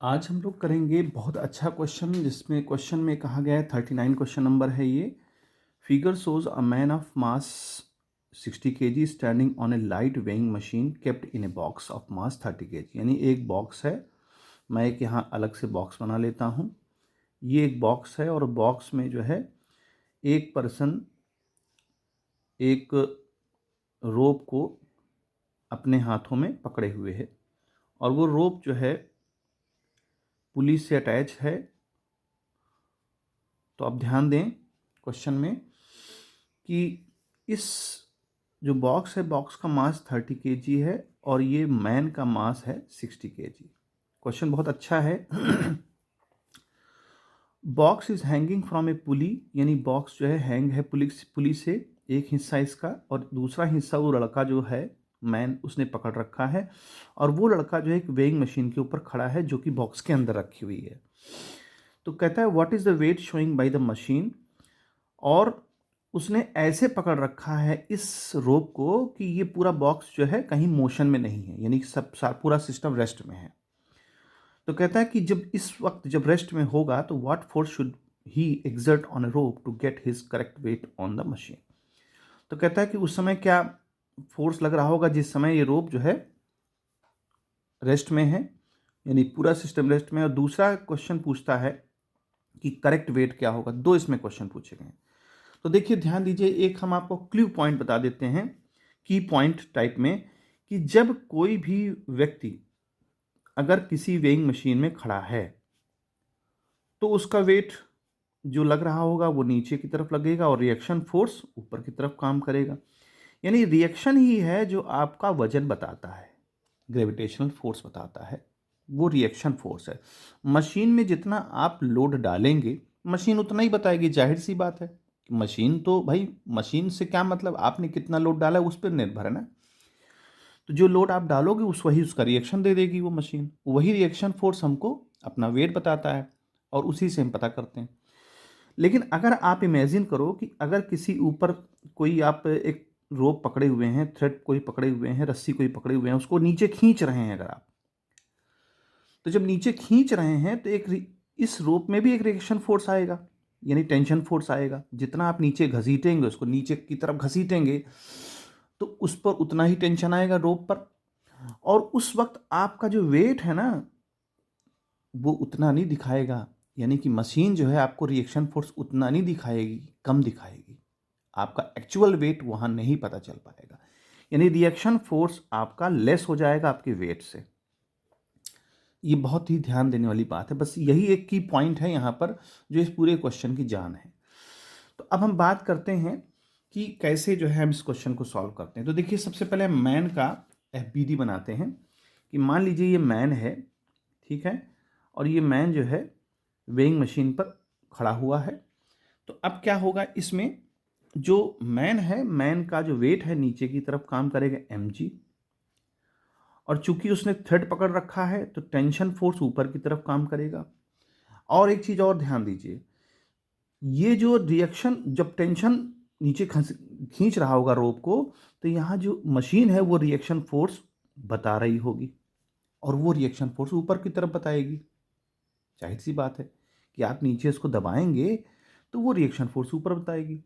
आज हम लोग करेंगे बहुत अच्छा क्वेश्चन जिसमें क्वेश्चन में कहा गया है 39 क्वेश्चन नंबर है ये। Figure shows a man of mass 60 kg standing on A light weighing machine kept in a box of mass 30 kg। यानी एक बॉक्स है, मैं एक यहाँ अलग से बॉक्स बना लेता हूँ। ये एक बॉक्स है और बॉक्स में जो है एक पर्सन एक रोप को अपने हाथों में पकड़े हुए है और वो रोप जो है पुलिस से अटैच है। तो आप ध्यान दें क्वेश्चन में कि इस जो बॉक्स है, बॉक्स का मास 30 kg है और ये मैन का मास है 60 kg। क्वेश्चन बहुत अच्छा है। बॉक्स इज हैंगिंग फ्रॉम ए पुली, यानी बॉक्स जो है हैंग है पुली से, एक हिस्सा इसका, और दूसरा हिस्सा वो लड़का जो है मैन उसने पकड़ रखा है और वो लड़का जो है एक वेइंग मशीन के ऊपर खड़ा है जो कि बॉक्स के अंदर रखी हुई है। तो कहता है what is the weight showing by the machine, और उसने ऐसे पकड़ रखा है इस रोप को कि ये पूरा बॉक्स जो है कहीं मोशन में नहीं है, यानी पूरा सिस्टम रेस्ट में है। तो कहता है कि जब इस वक्त जब रेस्ट में होगा तो what force should he exert on a rope to get his correct weight on the machine. तो कहता है कि उस समय क्या फोर्स लग रहा होगा जिस समय ये रोप जो है रेस्ट में है, यानी पूरा सिस्टम रेस्ट में है। और दूसरा क्वेश्चन पूछता है कि करेक्ट वेट क्या होगा। दो इसमें क्वेश्चन पूछे गए हैं। तो देखिए ध्यान दीजिए, एक हम आपको क्लू पॉइंट बता देते हैं की पॉइंट टाइप में, कि जब कोई भी व्यक्ति अगर किसी वेइंग मशीन में खड़ा है तो उसका वेट जो लग रहा होगा वो नीचे की तरफ लगेगा और रिएक्शन फोर्स ऊपर की तरफ काम करेगा। यानी रिएक्शन ही है जो आपका वजन बताता है, ग्रेविटेशनल फोर्स बताता है, वो रिएक्शन फोर्स है। मशीन में जितना आप लोड डालेंगे मशीन उतना ही बताएगी, जाहिर सी बात है। मशीन तो भाई, मशीन से क्या मतलब, आपने कितना लोड डाला उस पर निर्भर है ना। तो जो लोड आप डालोगे वही उसका रिएक्शन दे देगी वो मशीन, वही रिएक्शन फोर्स हमको अपना वेट बताता है और उसी से हम पता करते हैं। लेकिन अगर आप इमेजिन करो कि अगर किसी ऊपर कोई आप एक रोप पकड़े हुए हैं, थ्रेड कोई पकड़े हुए हैं, रस्सी कोई पकड़े हुए हैं, उसको नीचे खींच रहे हैं अगर आप, तो जब नीचे खींच रहे हैं तो इस रोप में भी एक रिएक्शन फोर्स आएगा, यानी टेंशन फोर्स आएगा। जितना आप नीचे घसीटेंगे, उसको नीचे की तरफ घसीटेंगे, तो उस पर उतना ही टेंशन आएगा रोप पर। और उस वक्त आपका जो वेट है ना वो उतना नहीं दिखाएगा, यानी कि मशीन जो है आपको रिएक्शन फोर्स उतना नहीं दिखाएगी, कम दिखाएगी। आपका एक्चुअल वेट वहाँ नहीं पता चल पाएगा, यानी रिएक्शन फोर्स आपका लेस हो जाएगा आपके वेट से। ये बहुत ही ध्यान देने वाली बात है, बस यही एक की पॉइंट है यहाँ पर जो इस पूरे क्वेश्चन की जान है। तो अब हम बात करते हैं कि कैसे जो है हम इस क्वेश्चन को सॉल्व करते हैं। तो देखिए सबसे पहले मैन का एफबीडी बनाते हैं कि मान लीजिए ये मैन है, ठीक है, और ये मैन जो है वेइंग मशीन पर खड़ा हुआ है। तो अब क्या होगा, इसमें जो मैन है, मैन का जो वेट है नीचे की तरफ काम करेगा mg, और चूंकि उसने थ्रेड पकड़ रखा है तो टेंशन फोर्स ऊपर की तरफ काम करेगा। और एक चीज और ध्यान दीजिए, ये जो रिएक्शन, जब टेंशन नीचे खींच रहा होगा रोप को, तो यहाँ जो मशीन है वो रिएक्शन फोर्स बता रही होगी और वो रिएक्शन फोर्स ऊपर की तरफ बताएगी। जाहिर सी बात है कि आप नीचे इसको दबाएंगे तो वो रिएक्शन फोर्स ऊपर बताएगी।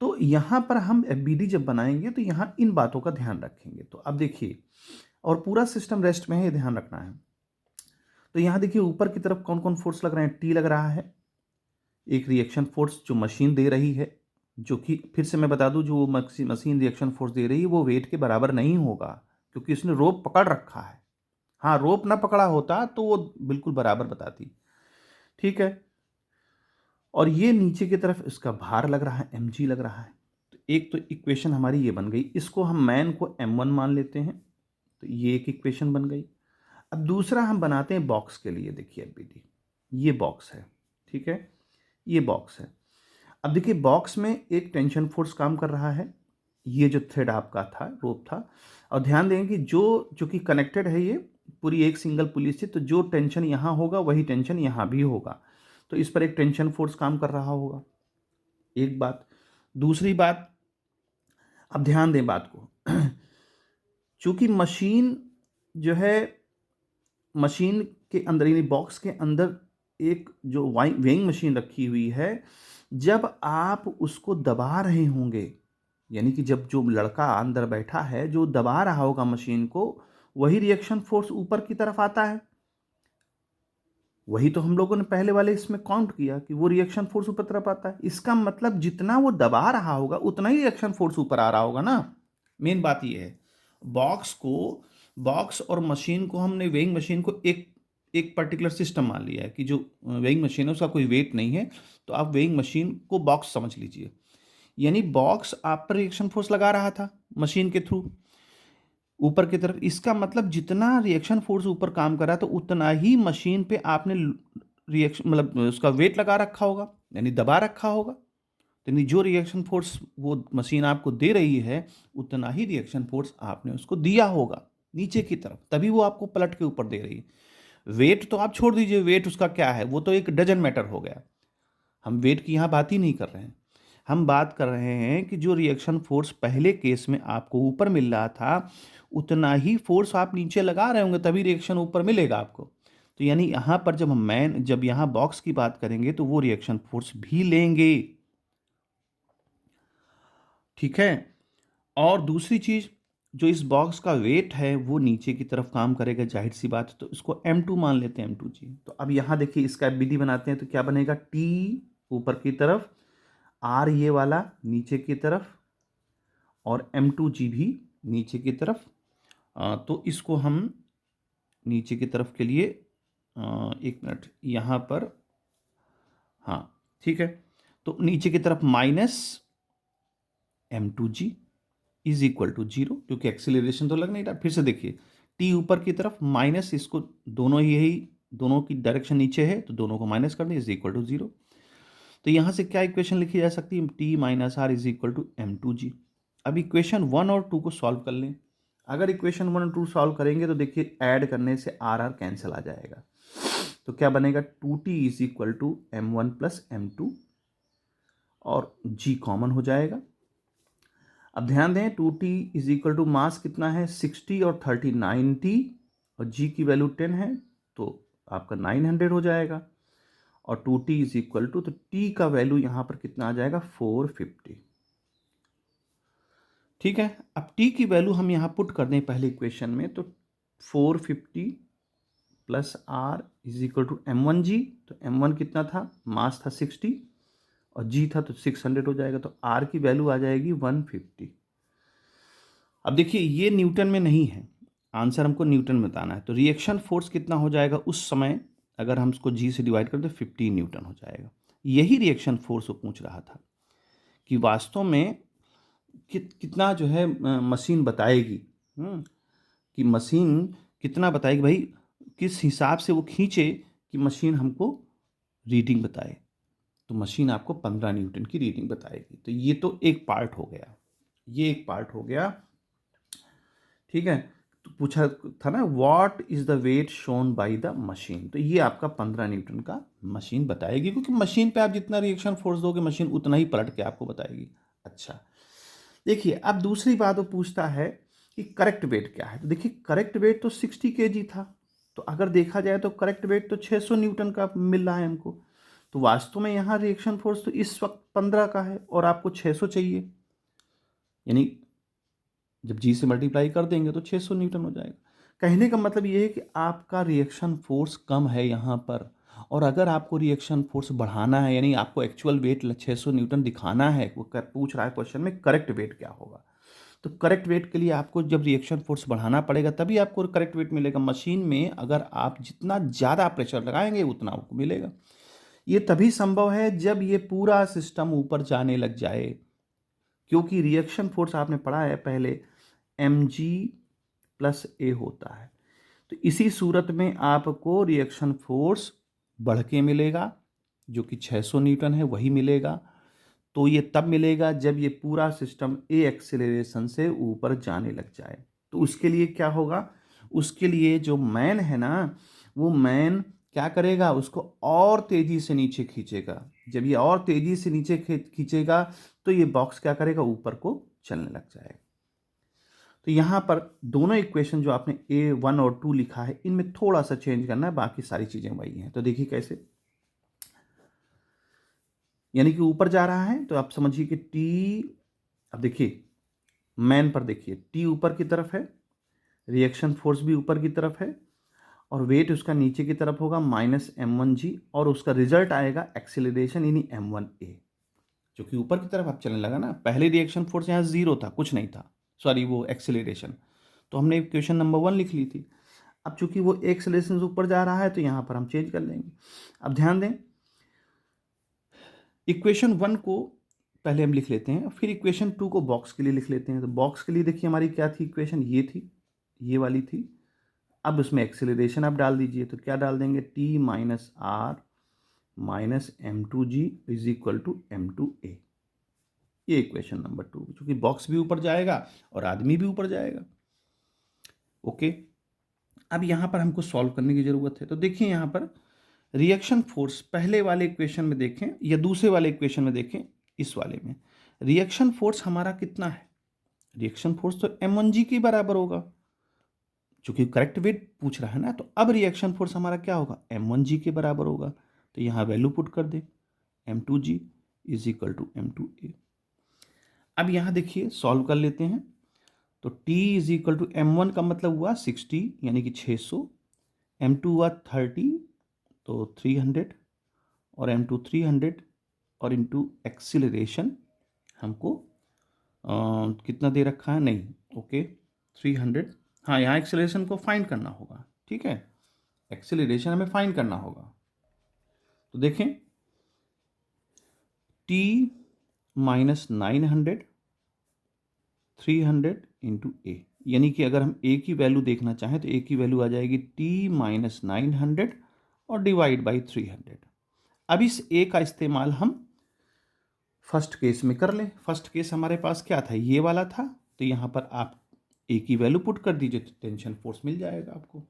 तो यहाँ पर हम एफबीडी जब बनाएंगे तो यहाँ इन बातों का ध्यान रखेंगे। तो अब देखिए, और पूरा सिस्टम रेस्ट में है, ये ध्यान रखना है। तो यहाँ देखिए ऊपर की तरफ कौन कौन फोर्स लग रहे हैं, टी लग रहा है, एक रिएक्शन फोर्स जो मशीन दे रही है, जो कि फिर से मैं बता दूं जो मशीन रिएक्शन फोर्स दे रही है वो वेट के बराबर नहीं होगा क्योंकि उसने रोप पकड़ रखा है। हाँ, रोप ना पकड़ा होता तो वो बिल्कुल बराबर बताती, ठीक है। और ये नीचे की तरफ इसका भार लग रहा है, mg लग रहा है। तो एक तो इक्वेशन हमारी ये बन गई, इसको हम मैन को m1 मान लेते हैं, तो ये एक इक्वेशन बन गई। अब दूसरा हम बनाते हैं बॉक्स के लिए। देखिए एफबीडी, ये बॉक्स है, ठीक है, ये बॉक्स है। अब देखिए बॉक्स में एक टेंशन फोर्स काम कर रहा है, ये जो थ्रेड आपका था, रोप था। और ध्यान दें कि जो कि कनेक्टेड है, ये पूरी एक सिंगल पुली से, तो जो टेंशन यहाँ होगा वही टेंशन यहाँ भी होगा, तो इस पर एक टेंशन फोर्स काम कर रहा होगा। एक बात। दूसरी बात, अब ध्यान दें बात को, चूंकि मशीन जो है मशीन के अंदर यानी बॉक्स के अंदर एक जो वेइंग मशीन रखी हुई है, जब आप उसको दबा रहे होंगे, यानी कि जब जो लड़का अंदर बैठा है जो दबा रहा होगा मशीन को, वही रिएक्शन फोर्स ऊपर की तरफ आता है। वही तो हम लोगों ने पहले वाले इसमें काउंट किया कि वो रिएक्शन फोर्स ऊपर तरफ आता है। इसका मतलब जितना वो दबा रहा होगा उतना ही रिएक्शन फोर्स ऊपर आ रहा होगा ना। मेन बात ये है, बॉक्स और मशीन को हमने वेइंग मशीन को एक एक पर्टिकुलर सिस्टम मान लिया है कि जो वेइंग मशीन है उसका कोई वेट नहीं है, तो आप वेइंग मशीन को बॉक्स समझ लीजिए। यानी बॉक्स आप पर रिएक्शन फोर्स लगा रहा था मशीन के थ्रू ऊपर की तरफ। इसका मतलब जितना रिएक्शन फोर्स ऊपर काम कर रहा था उतना ही मशीन पे आपने रिएक्शन मतलब उसका वेट लगा रखा होगा, यानी दबा रखा होगा। यानी जो रिएक्शन फोर्स वो मशीन आपको दे रही है उतना ही रिएक्शन फोर्स आपने उसको दिया होगा नीचे की तरफ, तभी वो आपको पलट के ऊपर दे रही है। वेट तो आप छोड़ दीजिए, वेट उसका क्या है, वो तो एक डजन मैटर हो गया। हम वेट की यहाँ बात ही नहीं कर रहे हैं। हम बात कर रहे हैं कि जो रिएक्शन फोर्स पहले केस में आपको ऊपर मिल रहा था उतना ही फोर्स आप नीचे लगा रहे होंगे, तभी रिएक्शन ऊपर मिलेगा आपको। तो यानी यहाँ पर जब यहाँ बॉक्स की बात करेंगे तो वो रिएक्शन फोर्स भी लेंगे। ठीक है। और दूसरी चीज, जो इस बॉक्स का वेट है वो नीचे की तरफ काम करेगा, जाहिर सी बात है, तो इसको m2 मान लेते हैं, m2g। तो अब यहाँ देखिए इसका विधि बनाते हैं तो क्या बनेगा, t ऊपर की तरफ, r ये वाला नीचे की तरफ, और m2g भी नीचे की तरफ। तो इसको हम नीचे की तरफ के लिए एक मिनट यहाँ पर, हाँ ठीक है। तो नीचे की तरफ minus m2g is equal to 0, क्योंकि एक्सीलरेशन तो लग नहीं रहा। फिर से देखिए, टी ऊपर की तरफ माइनस, इसको दोनों ही यही दोनों की डायरेक्शन नीचे है तो दोनों को माइनस कर दें, इज इक्वल टू 0। तो यहाँ से क्या इक्वेशन लिखी जा सकती है, T minus R is equal to m2g। अब इक्वेशन 1 और 2 को सॉल्व कर लें। अगर इक्वेशन 1 और 2 सॉल्व करेंगे तो देखिए ऐड करने से आर आर कैंसिल आ जाएगा। तो क्या बनेगा, 2t is equal to m1 plus m2, और g कॉमन हो जाएगा। अब ध्यान दें 2t is equal to mass कितना है 60 और 30 90, और g की वैल्यू 10 है तो आपका 900 हो जाएगा। और 2t इज इक्वल टू, तो t का वैल्यू यहां पर कितना आ जाएगा 450। ठीक है। अब t की वैल्यू हम यहां पुट कर दें पहले इक्वेशन में, तो 450 plus r is equal to m1g। तो m1 कितना था, मास था 60 और g था तो 600 हो जाएगा, तो r की वैल्यू आ जाएगी 150। अब देखिए ये न्यूटन में नहीं है, आंसर हमको न्यूटन में बताना है। तो रिएक्शन फोर्स कितना हो जाएगा उस समय, अगर हम इसको जी से डिवाइड कर दे 15 न्यूटन हो जाएगा। यही रिएक्शन फोर्स वो पूछ रहा था कि वास्तव में कितना जो है मशीन बताएगी, कि मशीन कितना बताएगी भाई, किस हिसाब से वो खींचे कि मशीन हमको रीडिंग बताए। तो मशीन आपको 15 न्यूटन की रीडिंग बताएगी। तो ये तो एक पार्ट हो गया, ये एक पार्ट हो गया। ठीक है। तो पूछा था ना what is the weight shown by the machine, तो ये आपका 15 न्यूटन का मशीन बताएगी, क्योंकि मशीन पे आप जितना रिएक्शन फोर्स दोगे मशीन उतना ही पलट के आपको बताएगी। अच्छा, देखिए अब दूसरी बात वो पूछता है कि करेक्ट वेट क्या है। तो देखिए करेक्ट वेट तो 60 kg था, तो अगर देखा जाए तो करेक्ट वेट तो 600 न्यूटन का मिल रहा है हमको। तो वास्तव में यहाँ रिएक्शन फोर्स तो इस वक्त 15 का है और आपको 600 चाहिए, यानी जब जी से मल्टीप्लाई कर देंगे तो 600 न्यूटन हो जाएगा। कहने का मतलब ये है कि आपका रिएक्शन फोर्स कम है यहाँ पर, और अगर आपको रिएक्शन फोर्स बढ़ाना है, यानी आपको एक्चुअल वेट 600 न्यूटन दिखाना है, वो पूछ रहा है क्वेश्चन में करेक्ट वेट क्या होगा। तो करेक्ट वेट के लिए आपको जब रिएक्शन फोर्स बढ़ाना पड़ेगा तभी आपको करेक्ट वेट मिलेगा। मशीन में अगर आप जितना ज़्यादा प्रेशर लगाएंगे उतना आपको मिलेगा। ये तभी संभव है जब ये पूरा सिस्टम ऊपर जाने लग जाए, क्योंकि रिएक्शन फोर्स आपने पढ़ा है पहले mg प्लस ए होता है। तो इसी सूरत में आपको रिएक्शन फोर्स बढ़ के मिलेगा, जो कि 600 न्यूटन है वही मिलेगा। तो ये तब मिलेगा जब ये पूरा सिस्टम ए एक्सेलरेशन से ऊपर जाने लग जाए। तो उसके लिए क्या होगा, उसके लिए जो मैन है ना, वो मैन क्या करेगा, उसको और तेजी से नीचे खींचेगा। जब ये और तेजी से नीचे खींचेगा तो ये बॉक्स क्या करेगा, ऊपर को चलने लग जाएगा। तो यहाँ पर दोनों इक्वेशन जो आपने A1 और 2 लिखा है, इनमें थोड़ा सा चेंज करना है, बाकी सारी चीज़ें वही हैं। तो देखिए कैसे, यानी कि ऊपर जा रहा है तो आप समझिए कि T, अब देखिए मैन पर देखिए, T ऊपर की तरफ है, रिएक्शन फोर्स भी ऊपर की तरफ है, और वेट उसका नीचे की तरफ होगा -m1g, और उसका रिजल्ट आएगा एक्सेलरेशन यानी m1a, जो कि ऊपर की तरफ अब चलने लगा ना। पहले रिएक्शन फोर्स यहाँ 0 था, कुछ नहीं था, सॉरी वो एक्सेलरेशन, तो हमने इक्वेशन नंबर 1 लिख ली थी। अब चूंकि वो एक्सेलरेशन से ऊपर जा रहा है तो यहाँ पर हम चेंज कर लेंगे। अब ध्यान दें, इक्वेशन 1 को पहले हम लिख लेते हैं, फिर इक्वेशन 2 को बॉक्स के लिए लिख लेते हैं। तो बॉक्स के लिए देखिए हमारी क्या थी इक्वेशन, ये थी, ये वाली थी। अब उसमें एक्सेलरेशन आप डाल दीजिए, तो क्या डाल देंगे, T minus R minus m2g is equal to m2a। ये इक्वेशन नंबर 2, क्योंकि बॉक्स भी ऊपर जाएगा और आदमी भी ऊपर जाएगा। ओके, अब यहाँ पर हमको सॉल्व करने की ज़रूरत है। तो देखिए यहाँ पर रिएक्शन फोर्स पहले वाले इक्वेशन में देखें या दूसरे वाले इक्वेशन में देखें, इस वाले में रिएक्शन फोर्स हमारा कितना है, रिएक्शन फोर्स तो m1g के बराबर होगा, चूंकि करेक्ट वेट पूछ रहा है ना। तो अब रिएक्शन फोर्स हमारा क्या होगा, m1g के बराबर होगा। तो यहाँ वैल्यू पुट कर दे, m2g is equal to m2a। अब यहाँ देखिए सॉल्व कर लेते हैं। तो t is equal to m1 का मतलब हुआ 60 यानी कि 600, m2 हुआ 30 तो 300, और m2 300, और इनटू एक्सीलरेशन हमको कितना दे रखा है, नहीं, ओके 300। हाँ, यहाँ एक्सेलरेशन को फाइंड करना होगा, ठीक है, एक्सेलरेशन हमें फाइंड करना होगा। तो देखें T माइनस 900 300 इंटू ए, यानी कि अगर हम ए की वैल्यू देखना चाहें तो ए की वैल्यू आ जाएगी T माइनस 900 और डिवाइड बाई 300। अब इस ए का इस्तेमाल हम फर्स्ट केस में कर लें। फर्स्ट केस हमारे पास क्या था, ये वाला था, तो यहाँ पर आप ए की वैल्यू पुट कर दीजिए तो टेंशन फोर्स मिल जाएगा आपको,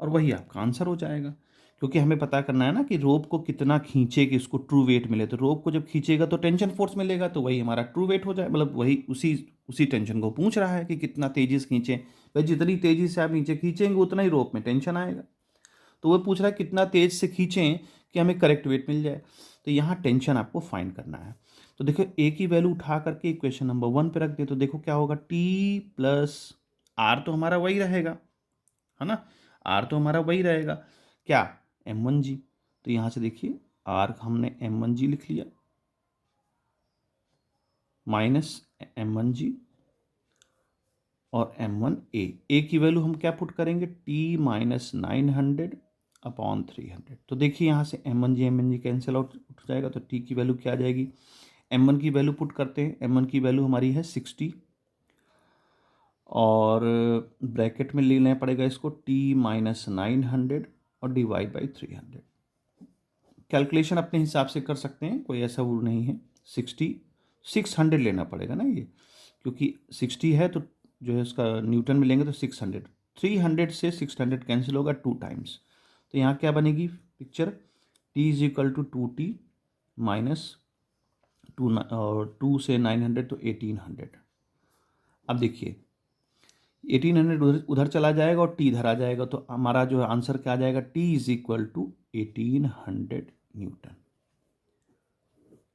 और वही आपका आंसर हो जाएगा। क्योंकि हमें पता करना है ना कि रोप को कितना खींचे कि उसको ट्रू वेट मिले। तो रोप को जब खींचेगा तो टेंशन फोर्स मिलेगा, तो वही हमारा ट्रू वेट हो जाए, मतलब वही उसी टेंशन को पूछ रहा है कि कितना तेजी से खींचे। भाई जितनी तेजी से आप नीचे खींचेंगे उतना ही रोप में टेंशन आएगा। तो वो पूछ रहा है कितना तेज से खींचें कि हमें करेक्ट वेट मिल जाए। तो यहाँ टेंशन आपको फाइंड करना है। तो देखो ए की वैल्यू उठा करके इक्वेशन नंबर 1 पे रख दे, तो देखो क्या होगा, टी प्लस आर तो हमारा वही रहेगा, है ना, आर तो हमारा वही रहेगा, क्या, m1g। तो यहाँ से देखिए आर हमने m1g लिख लिया माइनस m1g और m1a। ए की वैल्यू हम क्या पुट करेंगे, t माइनस 900 अपॉन 300। तो देखिए यहाँ से m1g कैंसिल आउट उठ जाएगा, तो t की वैल्यू क्या आ जाएगी, m1 की वैल्यू पुट करते हैं, m1 की वैल्यू हमारी है 60, और ब्रैकेट में लेना पड़ेगा इसको t माइनस 900 और डिवाइड बाई 300। कैलकुलेशन अपने हिसाब से कर सकते हैं, कोई ऐसा वो नहीं है। 600 लेना पड़ेगा ना ये, क्योंकि 60 है तो जो है उसका न्यूटन में लेंगे तो 600, 300 से 600 कैंसिल होगा 2 टाइम्स। तो यहाँ क्या बनेगी picture, t is equal to 2t minus 2 और 2 से 900 तो 1800। अब देखिए 1800 उधर चला जाएगा और t इधर आ जाएगा, तो हमारा जो आंसर क्या आ जाएगा, t is equal to 1800 newton.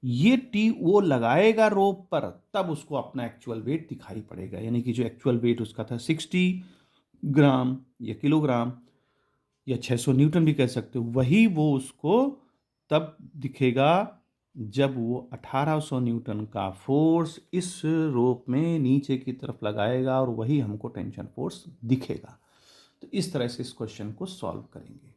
ये टी वो लगाएगा रोप पर, तब उसको अपना एक्चुअल वेट दिखाई पड़ेगा, यानी कि जो एक्चुअल वेट उसका था 60 ग्राम या किलोग्राम या 600 न्यूटन भी कह सकते हो, वही वो उसको तब दिखेगा जब वो 1800 न्यूटन का फोर्स इस रोप में नीचे की तरफ लगाएगा, और वही हमको टेंशन फोर्स दिखेगा। तो इस तरह से इस क्वेश्चन को सॉल्व करेंगे।